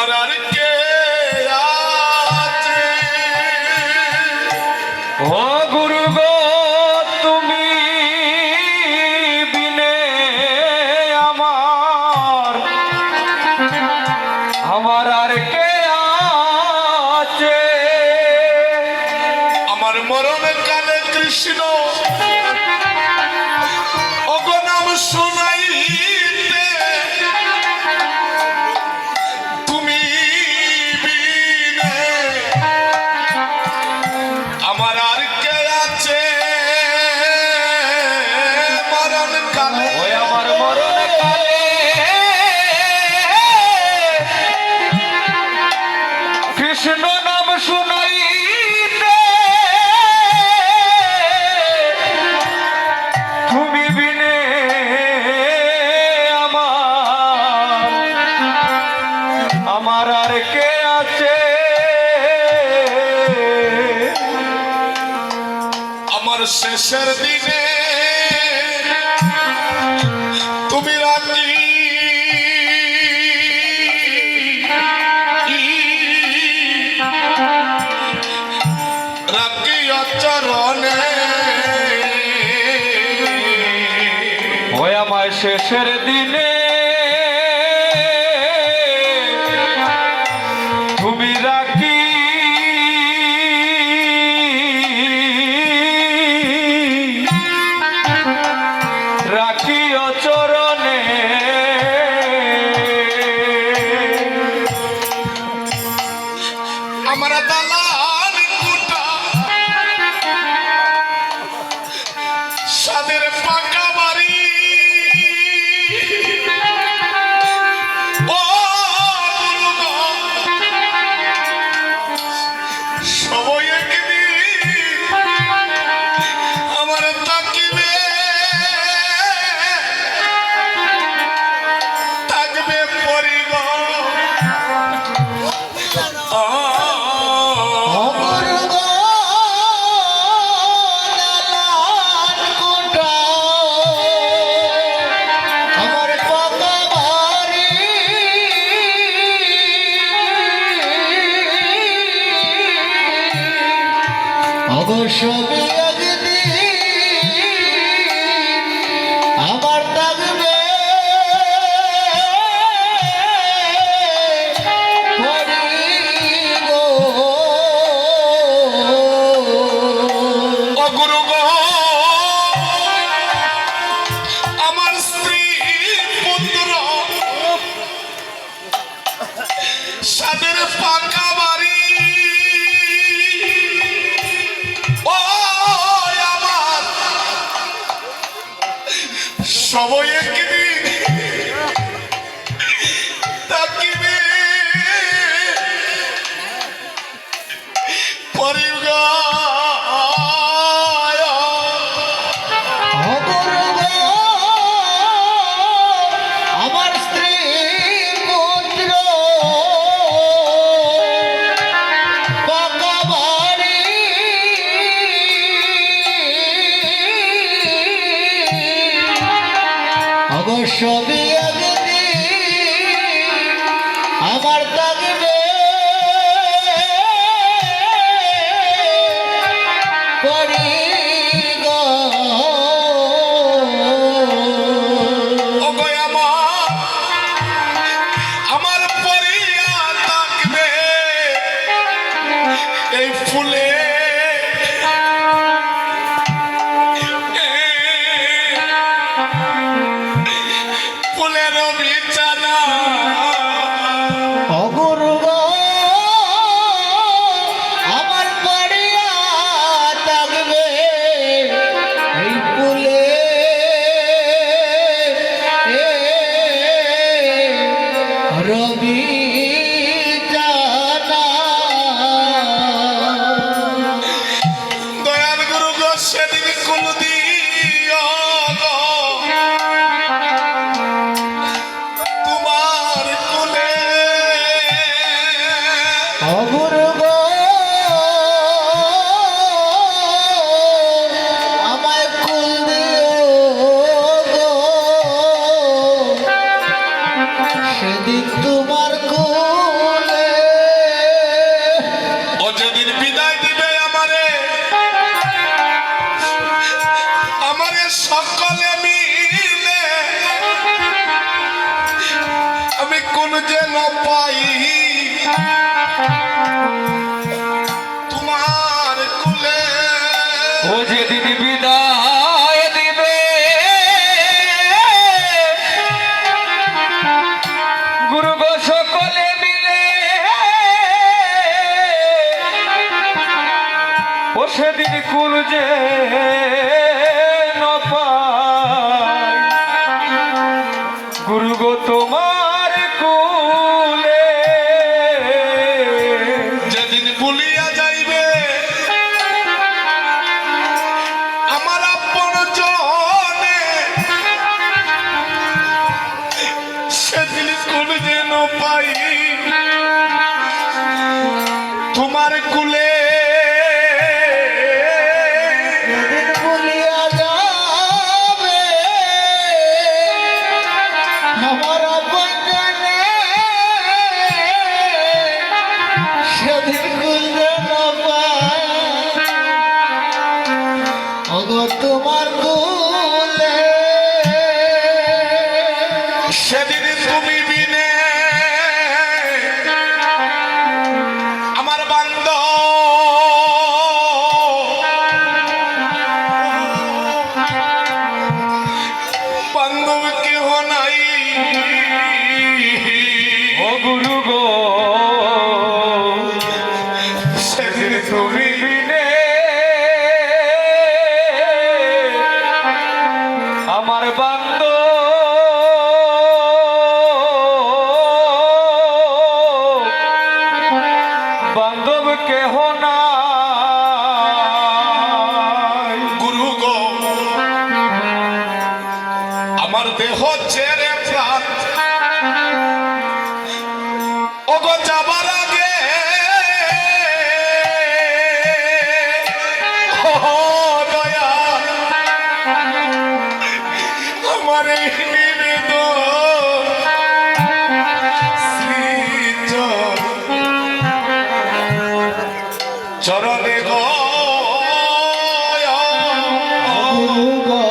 আমার আর কে আছে ও গুরু গো তুমি বিনে আমার আর কে আছে আমার মরণ কালে কৃষ্ণ ওগো নাম শোনাইতে তুমি বিনে আমার আর কে আছে মরণ কালে ওই আমার মরণ কালে কৃষ্ণ নাম শুনাইতে তুমি বিনে আমার আর কে আছে আমার শেষের দিনে তুমি রাখি চরণে ওই আমার শেষের দিনে তুমি রাখি রাখিও চরণে আমার দালান কুটা সাদের পাকা বাড়ি ও দুর্গা সবাই একদিন আমার তাকিবে থাকবে পরিবার সবে একদিন আমার থাকবে গো ও গুরু গো আমার স্ত্রী পুত্র সাদের পাকা বাড়ি ও আমার সবাই একদিন তাকিবে আমার স্ত্রী পুত্র পাকা বাড়ি অবশ্য আমার থাকবে পরি গো আমার পরিয়া থাকবে এই ফুলে ফুলের বিছানা অগুরু গো আমার পড়িয়া থাকবে এই ফুলে রবি দয়াল গুরু গো সেদিন কোনদিন বিদায় দিবে গুরু গো সকলে মিলে ও সেদিন কুল যে গুরু গো তোমার কুলে যেদিন ভুলিয়া যাইবে আমার আপন জনে, সেদিন কোন যেন পাই তোমার কুলে। যেদিন ভুলিয়া যাবে আমার আপন জনে, সেদিন খুলবে না পায় ওগো তোমার কুলে। সেদিন তুমি বিনে আমার বান্ধব বান্ধব কেহ নাই। ও গুরু গো সেদিন তুমি তুমি বিনে আমার বান্দ বান্ধব কেহ নাই। গুরু গো আমার দেহ ছেড়ে প্রাণ ওগো যাবার আগে ও দয়া আমার এই নিবেদন চরণে গো গুরু গো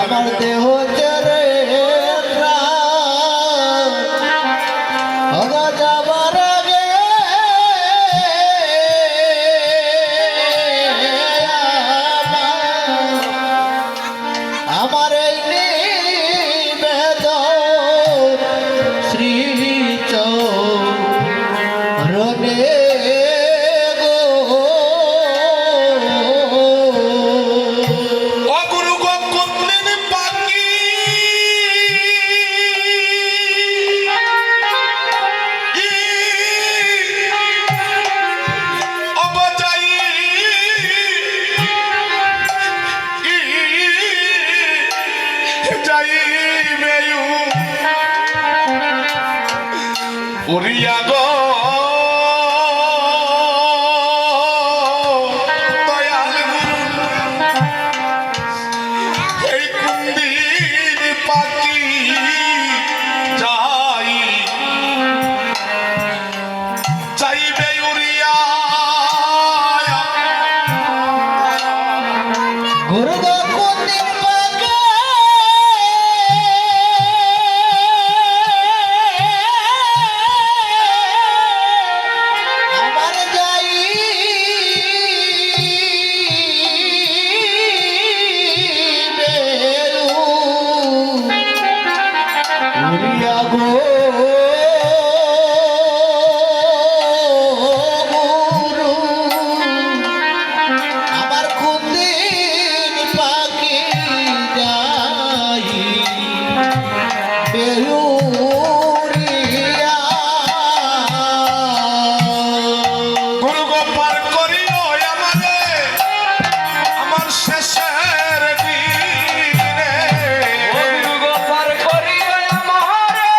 আমার দেহ চরে প্রাণ ওগো যাবার আগে আমার এই নিবেদন শ্রী চরণে ও গুরু গো কোনদিন বাকি অবজাই যাইবে উড়িয়া গো দয়াল গুরু এই কুন্দির পাখি যাই যাইবে উড়িয়া গুরু গো কোনদিন পাকে আমার যাই উড়িয়া গো গুরু আমার কুন্দিন পাখি যাই বেউরিয়া গুরু গো পার করিও আমারে আমার শেষের দিনে। ও গুরু গো পার করিও আমারে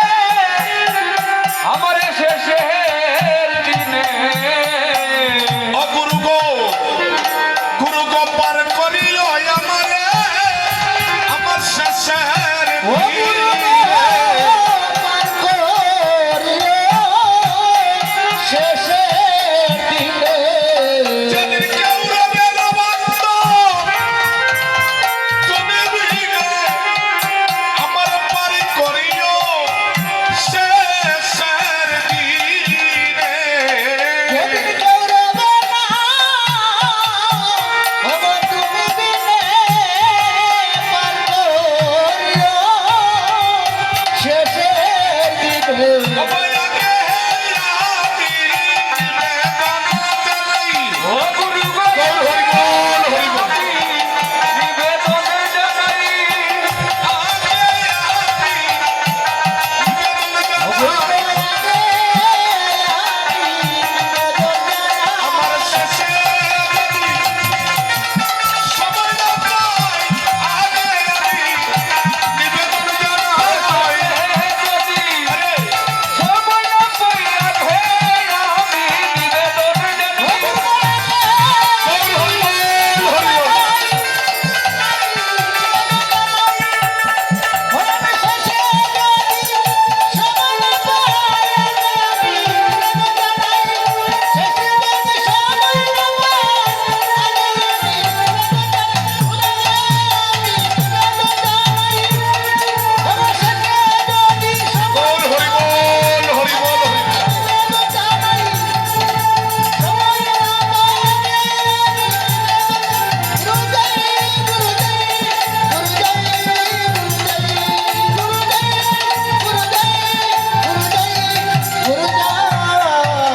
আমার শেষের দিনে। ও গুরু গো পার করিও আমারে আমার শেষের ও দিনে।